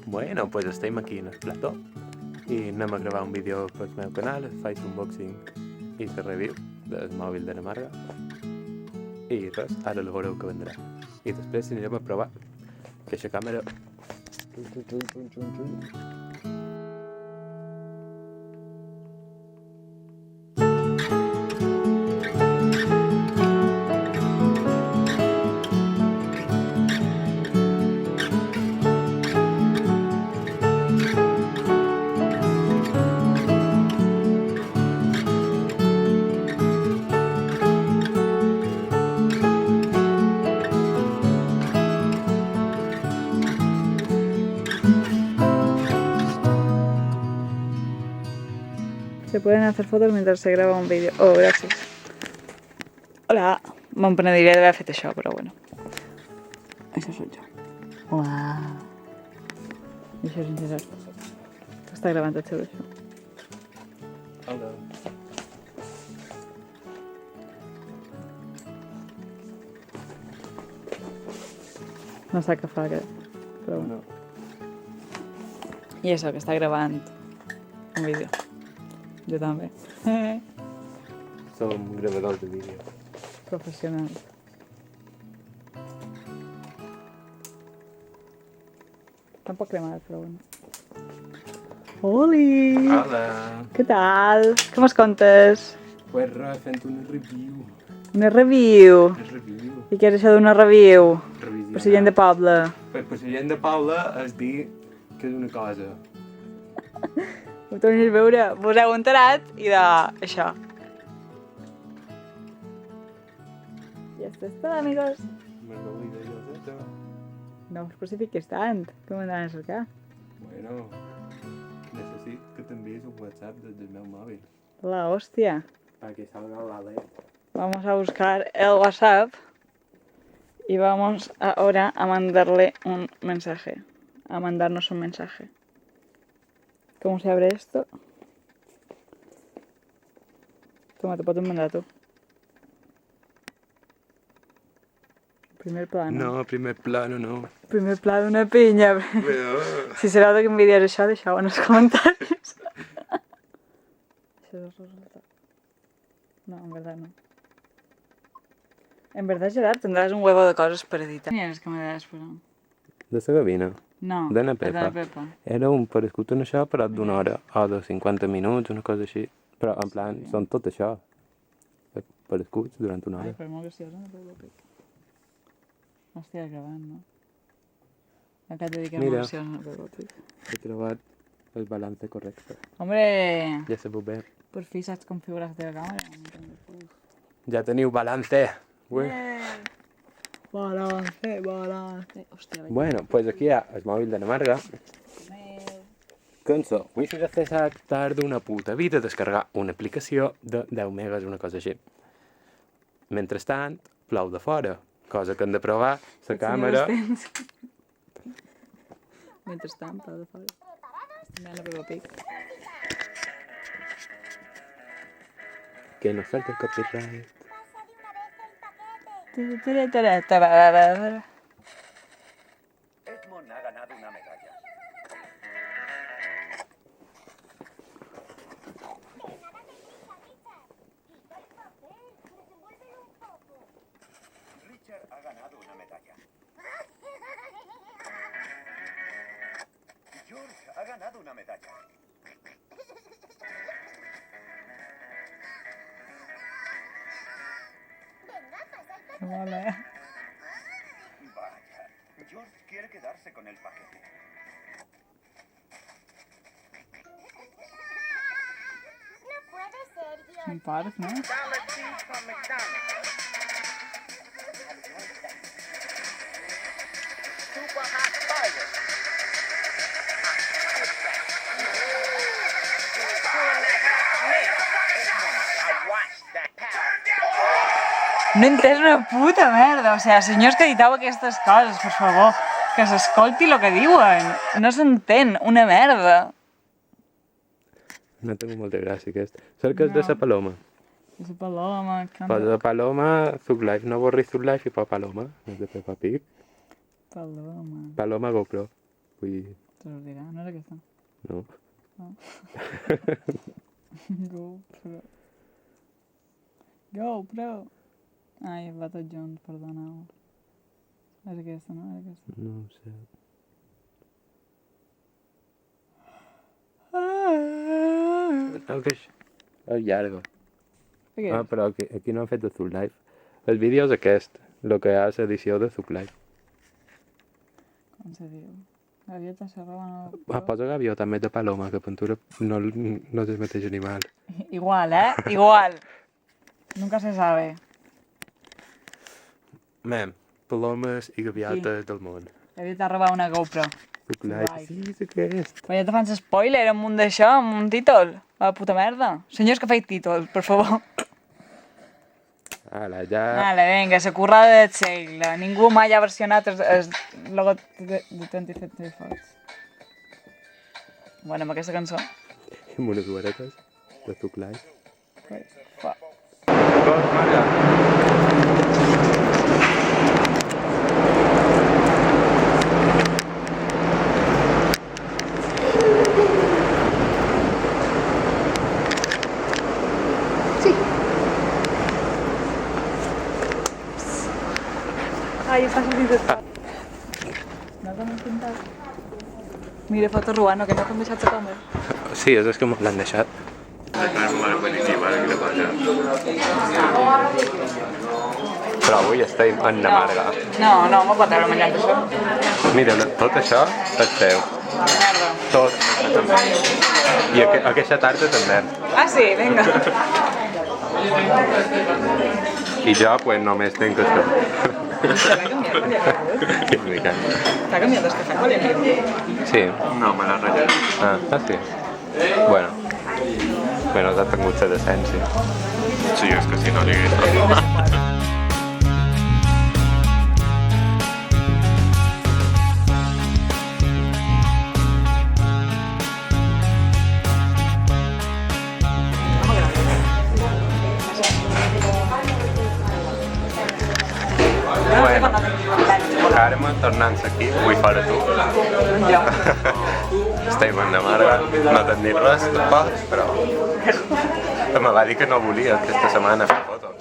Bueno, pues estem aquí en el plató i anem a gravar un vídeo pel meu canal, faig unboxing i la review del mòbil de la Marga i res, ara el veureu que vendrà i després anirem a provar que la càmera Se pueden hacer fotos mientras se graba un vídeo. Oh, gracias. Hola. Me'n penediria d'haver fet això, però bueno. Això soy jo. Uau. I això és interessant. Està gravant el seu això. Hola. No sap què fa aquest, però bueno. I això, que està gravant un vídeo. Jo també. Som gravadors de vídeo. Professional. Tampoc cremat, però bueno. Oli! Hola. Què tal? Què mos contes? Pues res, fent una review. Una review. Una review. I què és això d'una review? Revisionar. Per si gent de poble. Per la gent de Paula es dir que és una cosa. Ho tornis a veure, vos heu enterat i d'això. I esto es todo, amigos. Margalida Joseta. No us crucifiquis tant, que m'anaven a cercar. Bueno, necesito que t'envies un WhatsApp desde el meu móvil. La hostia. Para que salga la ley. Vamos a buscar el WhatsApp y vamos ahora a mandarle un mensaje. A mandarnos un mensaje. ¿Cómo se abre esto? Toma, te puedo mandar tú. Primer plano. No, primer plano no. Primer plano una pinya. Si serà que envidies això, deixeu en els comentaris. Això és el resultat. No, en verdad no. En verdad, Gerard, tendrás un huevo de coses per editar. Quines les que me das, però? De la gavina. No, De na de Pepa. la Pepa. Era un parescut en això, però d'una hora o de 50 minuts, una cosa així. Però en plan, són tot això. Parescuts durant una Ai, hora. però molt graciosa, no Pepa Pig. No estic gravant, no? Acabo de dir que era molt Mira. graciosa, no Pepa Pig. He trobat el balance correcte. Hombre, Ja sabeu bé. per fi saps configurar-te la càmera. Ja teniu balance. Ui. Balance, balance. Hòstia, vaig Bueno, pues aquí hi ha el mòbil de la Marga. comer. Cançó. Muchas veces tarda una puta vida descarregar una aplicació de 10 megas, una cosa així. Mentrestant, plou de fora, cosa que hem de provar la càmera. Mentrestant, plou de fora. Estem veient la Pepa Pig. Que no salta el copyright. Edmond ha ganado una medalla. Richard ha ganado una medalla. George ha ganado una medalla. Vale. Vaya, George quiere quedarse con el paquete. No puede ser, Dios. Un parc, no? Salad cheese from McDonald's. Super hot fire. Doing that hot mess. I watched that power. No he entès una puta merda. O sigui, senyors que editeu aquestes coses, per favor, que s'escolti el que diuen. No s'entén una merda. No tengo molta gràcia aquest. Cerca és de la Paloma. Esa paloma, Posa Paloma, Zug Life, no borris Zug Life i posa Paloma. És de Peppa Pig. Paloma. Paloma GoPro. Vull dir, Te ho dirà, no era aquesta. no. GoPro. GoPro. Ai, va tot junt, perdoneu. És aquesta, no? Era aquesta. No ho sé. No, que és llarg. Què Ah, és? però aquí no han fet de Zug Live. El vídeo és aquest, el que hi ha a l'edició de Zug Live. Com se diu? Gaviota se roba no... Ah, posa gaviota en vez de paloma, que pintura no és el mateix animal. Igual, ¿eh? Igual. Nunca se sabe. Mem, palomes i gaviotes del món. Gaviota roba una GoPro. Zug Live, sí, és aquest. Però ja te fan spoiler amb un d'això, amb un títol. A la puta merda. Senyors que feia títol, per favor. Ala, ja... Vale, vinga, la currada del segle. Ningú mai ha versionat el logo de 20th Century Fox. Bueno, amb aquesta cançó. Amb unes oretes de Zug Live. Fa. Doncs, Marga. Ai, em fa sentir tot. No com hem pintat. Mira, foto Ruano, que no t'han deixat la càmera. Sí, és que me l'han deixat. Però avui estem en Namarga. No, m'ho pot treure menjant això. Mira, tot això és teu. Merda. Tot. I aquesta tarda també. Ah, sí, vinga. I jo, pues, només tinc això. Està canviant el cafè, quan hem Sí. No, me l'ha ratllat. Ah, sí. Bueno. Bueno, has tingut la decència. Sí, és que si no li hagués... Bueno, Carme, tornant aquí, vull fora tu. Jo. Estem en Namarga, no t'han dit res, tampoc, però... Me va dir que no volia aquesta setmana fer fotos.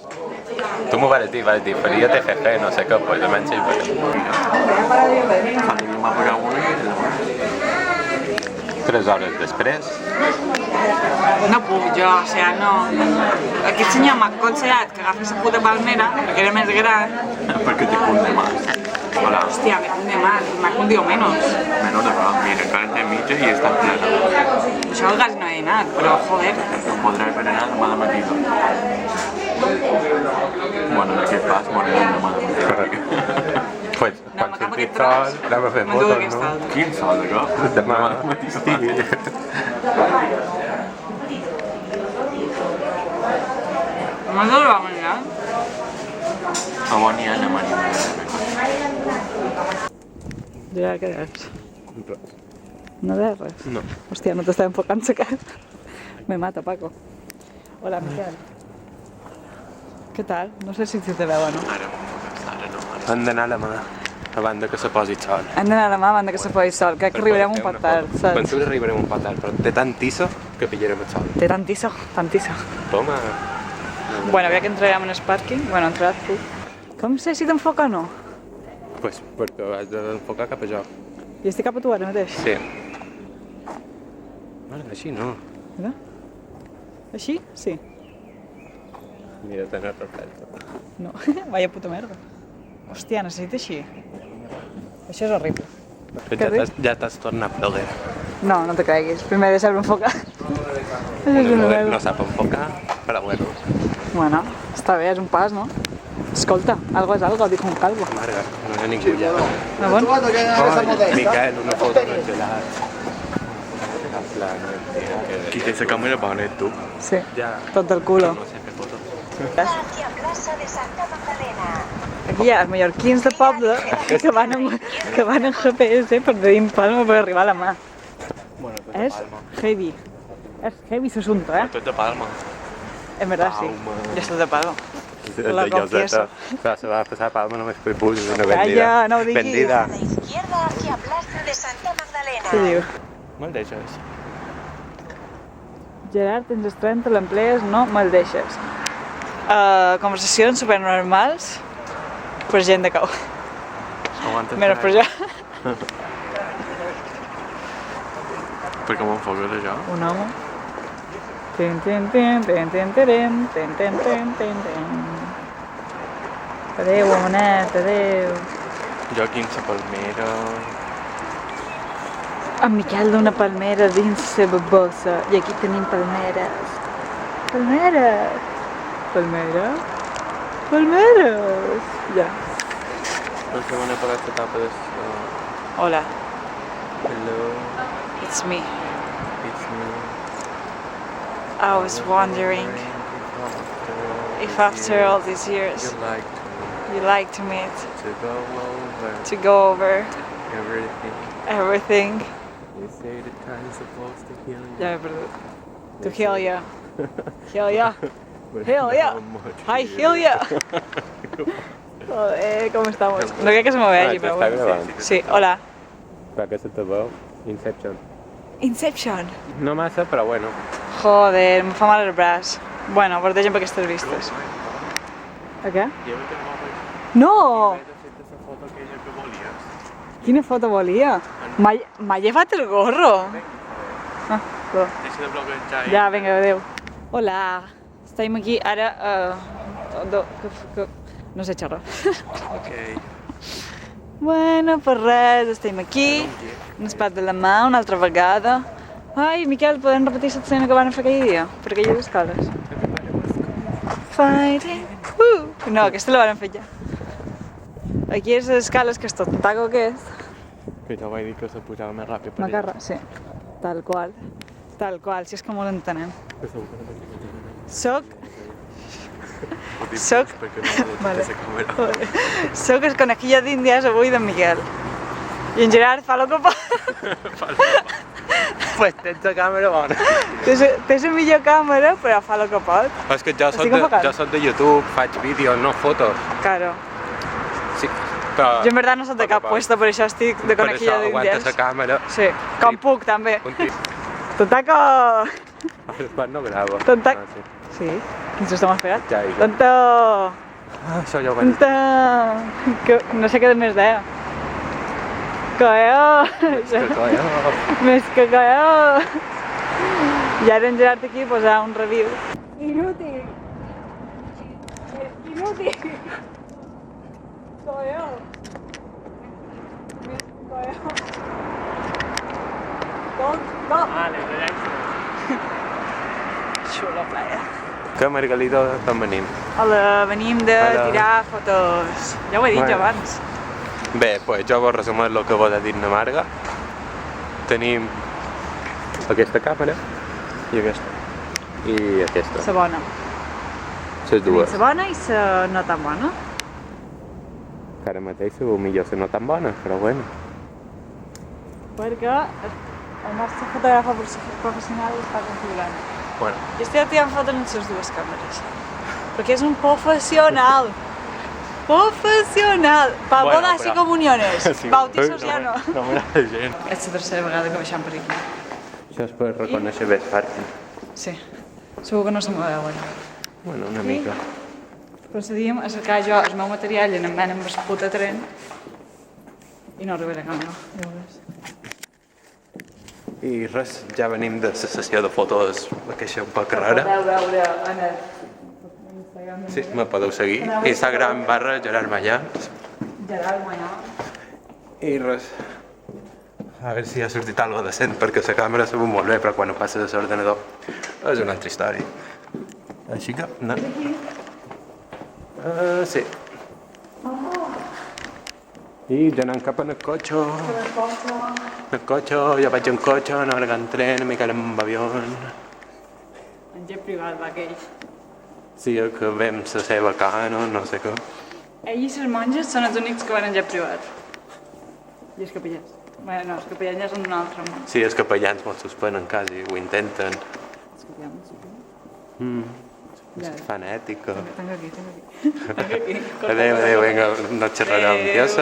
Tu m'ho vas dir, faria TFG, no sé què, pues almenys sí, Cuando yo me apagaba una y la hora. 3 hores després. No puc jo, o sigui, no... Aquest senyor m'ha aconsellat que agafi la puta palmera, perquè era més gran. Perquè te cunde más. Hola. Hòstia, me cunde más, m'ha cundido menos. Menos de va, mira, encara té mitja i està plena. Això el gas no he anat, però joder. No podràs berenar demà de matí. Bueno, en aquest cas, morirem demà de matí. Pues, No, quan m'acabo surti aquest sol, tros. anem a fer M'enduc fotos, aquesta no? altra. Quin sol, això? Demà. Sí. No te lo va a menjar? A bon dia anem a animar. Ja, què és? Res. No veus res? No. Hòstia, no t'estava enfocant la cara. Me mata, Paco. Hola, Miquel. Què tal? No sé si te veu o no. Ara no. Han d'anar a la mà, abans de que se posi sol. Hem d'anar a la mà abans que se posi sol. Crec que arribarem un pot tard, saps? Penso que arribarem un pot tard, però té tant tiso que pillarem el sol. Té tantisso, tantisso. Toma. Bueno, ja que entrarem en el pàrquing, bueno, entrat tu. Com sé si t'enfoca o no? Pues perquè has d'enfocar cap a jo. I estic cap a tu ara mateix. Sí. Mare, així no. Mira. Així? Sí. Mira, tens el reflecte. No, vaya puta merda. Hòstia, necessita així. Això és horrible. Que ja t'has tornat pelder. No, no te creguis. Primer de saber enfocar. Això és una merda. No sap enfocar, però bueno. Bueno, està bé, és un pas, no? Escolta, algo és algo, dijo un calvo. Marga, no hi ha ningú ja. No, bon? Oh, Miquel, una foto del gelat. Qui té la càmera bona ets tu. Sí, Ja. tot del culo. No sé fer fotos. Hacia Plaza de Santa Magdalena. Aquí hi ha els mallorquins de poble que van en GPS per dir Palma per arribar a la mà. Bueno, tot És heavy. És heavy l'assumpte, eh? Tot de Palma. En verdad sí. Palma. Ya está tapado. La de Lloseta. confieso. Però se va passar Palma només per bus. Una Calla, no ho diguis. Vendida. A la izquierda hacia Plaza de Santa Magdalena. Què diu? Me'l deixes? Gerard, tens estrany, te l'emplees, no me'l deixes. Conversacions supernormals per gent de cau. Aguanta. Menys per jo. Per què m'enfoques això? Un home. Tin, tin, tin, tin, tin, tin, tin, tin, tin, tin, tin. Adéu, homenet, adéu. Jo aquí en la palmera... En Miquel d'una palmera dins la seva bossa i aquí tenim palmeres. Palmeres! Palmeres? Palmeres! Ja. No sé on he pagat la tapa de... Hola, Hello, it's me. it's me. I was wondering if after all these years You like to you like to meet, to go over to go over everything. everything. You say the time's supposed to heal you. Ja m'he perdut. To heal ya. Heal ya. But Heal ya. how much Hi, you- heal ya. Joder, ¿cómo estamos? No creo que se me vea allí, pero Està bueno. gravant. Sí, hola. Clar que se te veu. Inception. Inception. No massa, però bueno. Joder, em fa mal el braç. Bueno, parteixen per aquestes vistes. A què? Llévate el mòbil. No! Vaig a fer-te la foto aquella que volies. Quina foto volia? M'ha llevat el gorro. Ah, va. Deixa de bloquejar. Ja, vinga, adéu. Hola, estem aquí ara... no sé xerrar. Ok. Bueno, per res, estem aquí. Ens pat de la mà una altra vegada. Ai, Miquel, podem repetir l'escena que van fer aquell dia? Per aquelles escales. Fighting. No, aquesta la van fer ja. Aquí és les escales, que és tot taco que és. Que jo vaig dir que se pujava més ràpid per Macarra, sí. Tal qual. Tal qual, si és que molt entenem. Soc... Soc... Perquè no Vale. vale. La càmera. Soc el conejillo d'Índies avui d'en Miquel. I en Gerard fa el que pot. Pues tens la càmera bona. Té la millor càmera, però fa el que pot. És que jo Estic enfocant. soc de YouTube, faig vídeos, no fotos. Claro. Sí, però... Jo en veritat no soc de cap puesto, per això estic de Per conejillo això aguanta d'Índies. la càmera. Sí, com Sí. puc també. Contigo. Tontaco! Quan no grava. Tontac. Ah, sí. Sí, quins estem esperant? Ja, ja. Tonto! Ah, això ja ho vaig dir. Tonto! Que no sé què més deia. Coeo! Que colla. Més que coeo! I ara en Gerard aquí posar un review. Inútil! Inútil! Coeo! Més que coeo! Tonto! Xula playa. Que Margalito d'on venim? Hola, venim de Hola. tirar fotos. Ja ho he dit Bueno. jo abans. Bé, pues jo vos resumir el que vos ha dit na Marga. Tenim aquesta càmera i aquesta. I aquesta. La bona. Les Tenim dues. la bona i la no tan bona. Que ara mateix segur millor ser no tan bona, però bueno. Perquè el nostre fotògraf professional està configurant. Bueno, Jo estic tirant fotos amb les dues càmeres. Perquè és un professional. Professional. Pa Bueno, bodas i però- comuniones. Sí, Bautizos ja no. No m'agrada gent. És la tercera vegada que baixem per aquí. Això és per reconèixer bé el parc. Sí. Segur que no se me veu ara. Bueno, una mica. Procedíem a cercar jo el meu material i anem amb el puta tren i no arribaré a càmera. Ja ho veuràs. I res, ja venim de la sessió de fotos, aquesta un poc rara. Podeu veure en el Instagram Sí, me podeu seguir. Instagram / Gerard Mallà. Gerard Moyà. I res. A veure si ha sortit alguna cosa decent, perquè la càmera se veu molt bé, però quan ho passes a l'ordenador és una altra història. Així que, no. Sí. I ja anem cap en el cotxe. El cotxe, jo vaig en cotxe, no en tren, Miquel en avió. En jet privat va aquell. Sí, que vam la seva cana, no sé què. Ell i les monges són els únics que van en jet privat. I els capellans. Bé, no, els capellans ja són un altre món. Sí, els capellans mos suspenen quasi, ho intenten. Els capellans, suposo. Ya, ya. Fanático. Tengo aquí. Tengo aquí. Adeu, adeu, venga, no xerrarem. Adiós.